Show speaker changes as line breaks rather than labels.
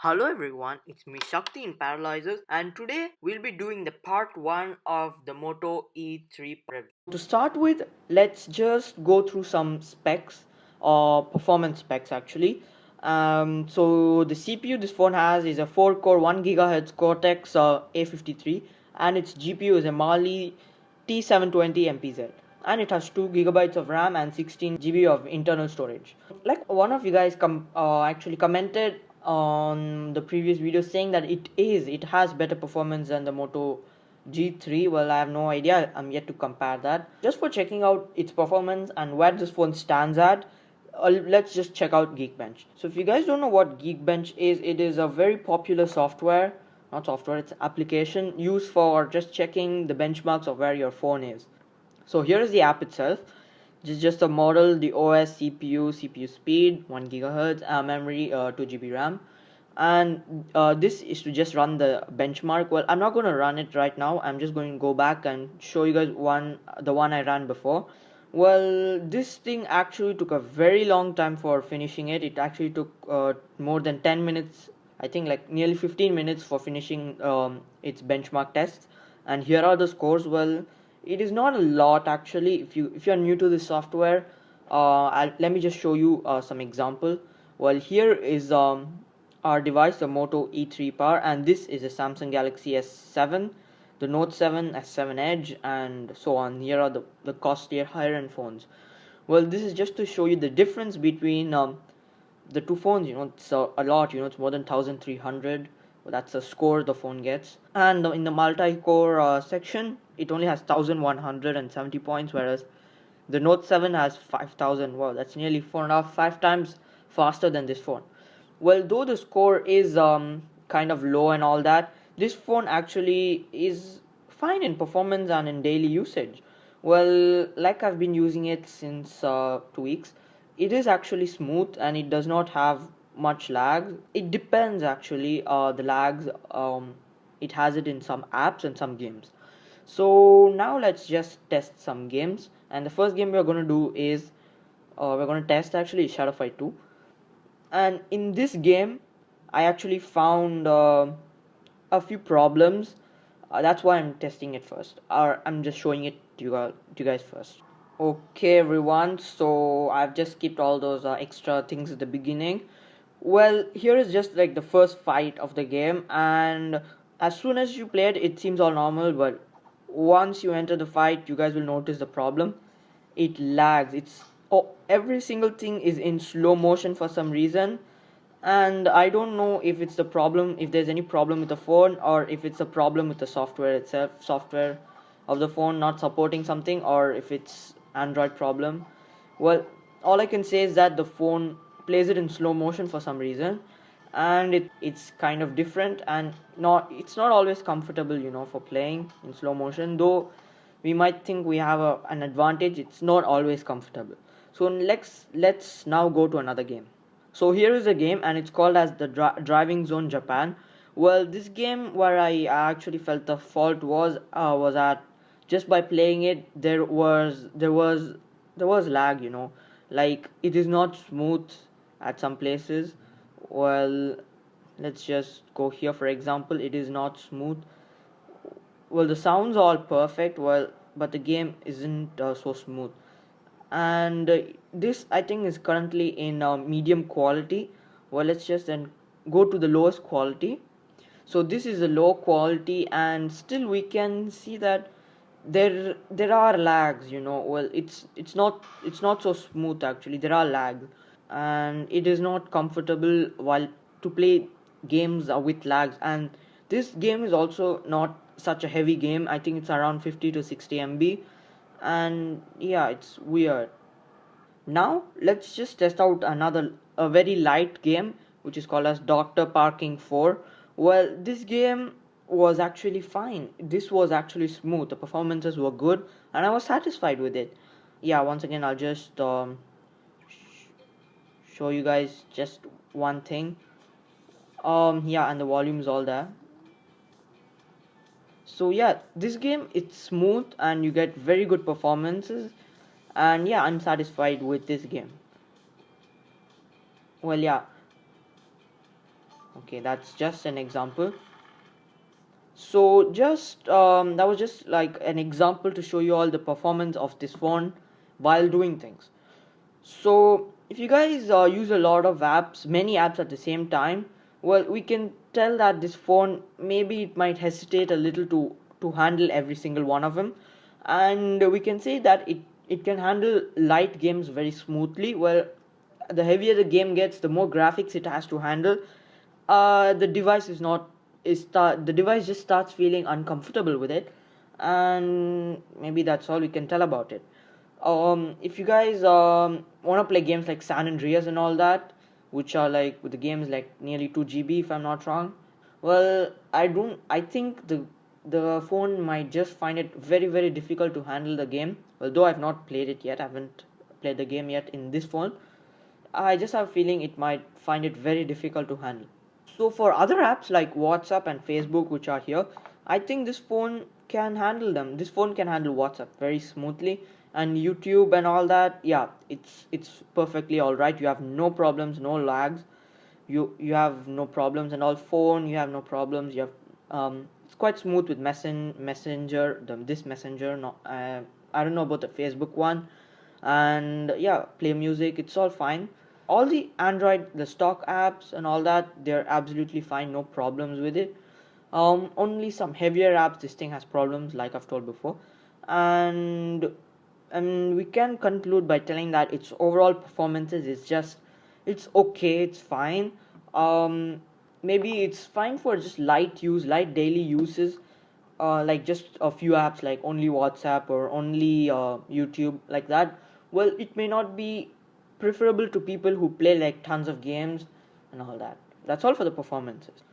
Hello everyone, it's me Shakti in Paralisers, and today we'll be doing the part 1 of the Moto E3 review. To start with, let's just go through some specs or performance specs actually. So the CPU this phone has is a 4-core 1 GHz Cortex A53, and its GPU is a Mali T720 MPZ, and it has 2 gigabytes of RAM and 16 GB of internal storage. Like one of you guys actually commented on the previous video saying that it has better performance than the Moto G3. Well, I have no idea. I'm yet to compare that. Just for checking out its performance and where this phone stands at, let's just check out Geekbench. So if you guys don't know what Geekbench is, it is a very popular software, not software, it's application used for just checking the benchmarks of where your phone is. So here is the app itself. This is just a model, the OS, CPU speed, 1 gigahertz, memory, 2 GB RAM, and this is to just run the benchmark. Well, I'm not going to run it right now. I'm just going to go back and show you guys the one I ran before. Well, this thing actually took a very long time for finishing it. It actually took more than 10 minutes, I think like nearly 15 minutes for finishing its benchmark tests. And here are the scores. Well, it is not a lot actually. If you're new to this software, let me just show you some example. Well, here is our device, the Moto E3 Power, and this is a Samsung Galaxy S7, the Note 7, S7 Edge, and so on. Here are the costlier higher end phones. Well, this is just to show you the difference between the two phones. It's a lot. It's more than 1300. Well, that's the score the phone gets. And in the multi-core section, it only has 1170 points, whereas the Note 7 has 5000. Wow, that's nearly 4.5 to 5 times faster than this phone. Well, though the score is kind of low and all that, this phone actually is fine in performance and in daily usage. Well, like I've been using it since 2 weeks, it is actually smooth and it does not have much lag. It depends actually, the lags. It has it in some apps and some games. So now let's just test some games, and the first game we're going to do is we're going to test actually Shadow Fight 2. And in this game I actually found a few problems. That's why I'm testing it first, or I'm just showing it to you guys first. Okay everyone, so I've just skipped all those extra things at the beginning. Well, here is just like the first fight of the game, and as soon as you play it, it seems all normal, but once you enter the fight, you guys will notice the problem. It lags. Every single thing is in slow motion for some reason, and I don't know if it's the problem, if there's any problem with the phone, or if it's a problem with the software itself, software of the phone not supporting something, or if it's Android problem. Well, all I can say is that the phone plays it in slow motion for some reason, and it's kind of different, and it's not always comfortable, for playing in slow motion. Though we might think we have an advantage, it's not always comfortable. So let's now go to another game. So here is a game, and it's called as the Driving Zone Japan. Well, this game, where I actually felt the fault was at, just by playing it, there was lag. Like it is not smooth at some places. Well, let's just go here. For example, it is not smooth. Well, the sounds are all perfect. Well, but the game isn't so smooth. And this I think is currently in medium quality. Well, let's just then go to the lowest quality. So this is a low quality, and still we can see that there are lags. Well, it's not so smooth actually. There are lags, and it is not comfortable while to play games with lags. And this game is also not such a heavy game. I think it's around 50 to 60 MB, and yeah, it's weird. Now let's just test out a very light game, which is called as Dr. Parking 4. Well, this game was actually fine. This was actually smooth. The performances were good, and I was satisfied with it. Yeah, once again I'll just show you guys just one thing. Yeah, and the volume is all there. So yeah, this game, it's smooth and you get very good performances, and yeah, I'm satisfied with this game. Well, yeah, Okay, that's just an example. So just that was just like an example to show you all the performance of this phone while doing things. So if you guys use a lot of apps, many apps at the same time, well, we can tell that this phone maybe it might hesitate a little to handle every single one of them, and we can say that it can handle light games very smoothly. Well, the heavier the game gets, the more graphics it has to handle. The device is not is start the device just starts feeling uncomfortable with it, and maybe that's all we can tell about it. If you guys want to play games like San Andreas and all that, which are like with the games like nearly 2 GB if I'm not wrong, well, I think the phone might just find it very very difficult to handle the game. Although I've not played it yet, I haven't played the game yet in this phone. I just have a feeling it might find it very difficult to handle. So for other apps like WhatsApp and Facebook which are here, I think this phone can handle them. This phone can handle WhatsApp very smoothly, and YouTube and all that. Yeah, it's perfectly all right. You have no problems, no lags. You have no problems, and all phone you have no problems. You have it's quite smooth with Messenger. This Messenger, no, I don't know about the Facebook one, and yeah, play music. It's all fine. All the Android, the stock apps and all that, they're absolutely fine, no problems with it. Only some heavier apps this thing has problems, like I've told before. And and we can conclude by telling that its overall performances is just, it's okay, it's fine. Maybe it's fine for just light daily uses, like just a few apps like only WhatsApp or only YouTube, like that. Well, it may not be preferable to people who play like tons of games and all that. That's all for the performances.